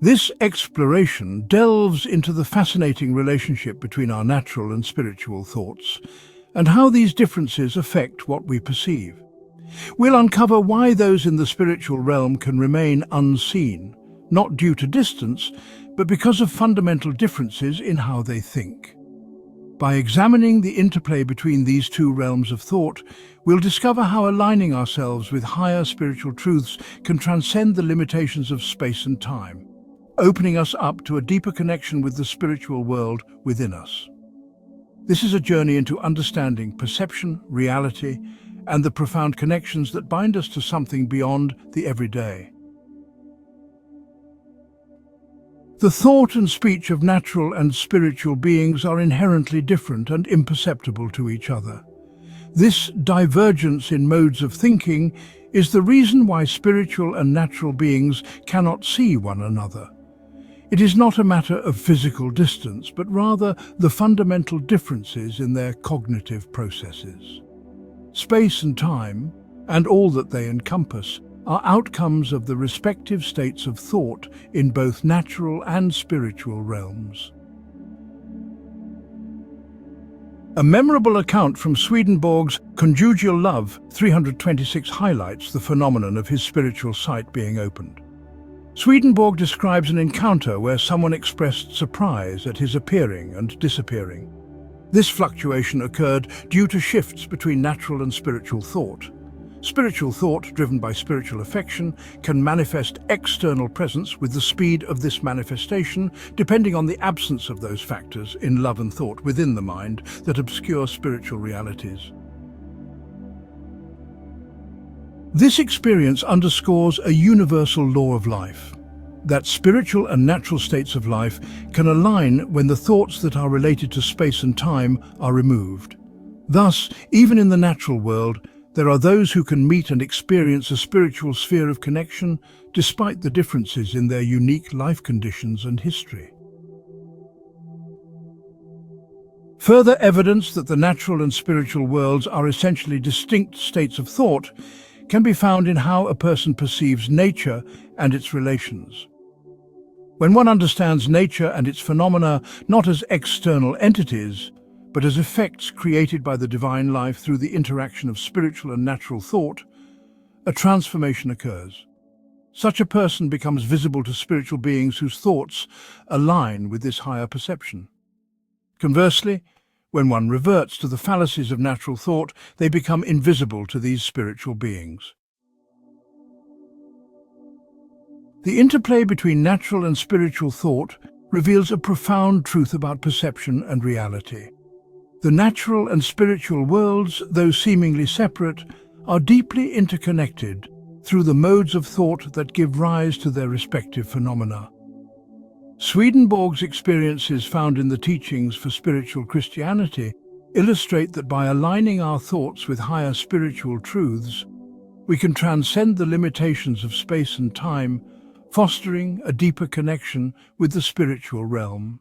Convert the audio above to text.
This exploration delves into the fascinating relationship between our natural and spiritual thoughts, and how these differences affect what we perceive. We'll uncover why those in the spiritual realm can remain unseen, not due to distance, but because of fundamental differences in how they think. By examining the interplay between these two realms of thought, we'll discover how aligning ourselves with higher spiritual truths can transcend the limitations of space and time, opening us up to a deeper connection with the spiritual world within us. This is a journey into understanding perception, reality, and the profound connections that bind us to something beyond the everyday. The thought and speech of natural and spiritual beings are inherently different and imperceptible to each other. This divergence in modes of thinking is the reason why spiritual and natural beings cannot see one another. It is not a matter of physical distance, but rather the fundamental differences in their cognitive processes. Space and time, and all that they encompass, are outcomes of the respective states of thought in both natural and spiritual realms. A memorable account from Swedenborg's Conjugal Love 326 highlights the phenomenon of his spiritual sight being opened. Swedenborg describes an encounter where someone expressed surprise at his appearing and disappearing. This fluctuation occurred due to shifts between natural and spiritual thought. Spiritual thought, driven by spiritual affection, can manifest external presence with the speed of this manifestation, depending on the absence of those factors in love and thought within the mind that obscure spiritual realities. This experience underscores a universal law of life, that spiritual and natural states of life can align when the thoughts that are related to space and time are removed. Thus, even in the natural world, there are those who can meet and experience a spiritual sphere of connection despite the differences in their unique life conditions and history. Further evidence that the natural and spiritual worlds are essentially distinct states of thought can be found in how a person perceives nature and its relations. When one understands nature and its phenomena not as external entities, but as effects created by the divine life through the interaction of spiritual and natural thought, a transformation occurs. Such a person becomes visible to spiritual beings whose thoughts align with this higher perception. Conversely, when one reverts to the fallacies of natural thought, they become invisible to these spiritual beings. The interplay between natural and spiritual thought reveals a profound truth about perception and reality. The natural and spiritual worlds, though seemingly separate, are deeply interconnected through the modes of thought that give rise to their respective phenomena. Swedenborg's experiences found in the teachings for spiritual Christianity illustrate that by aligning our thoughts with higher spiritual truths, we can transcend the limitations of space and time, fostering a deeper connection with the spiritual realm.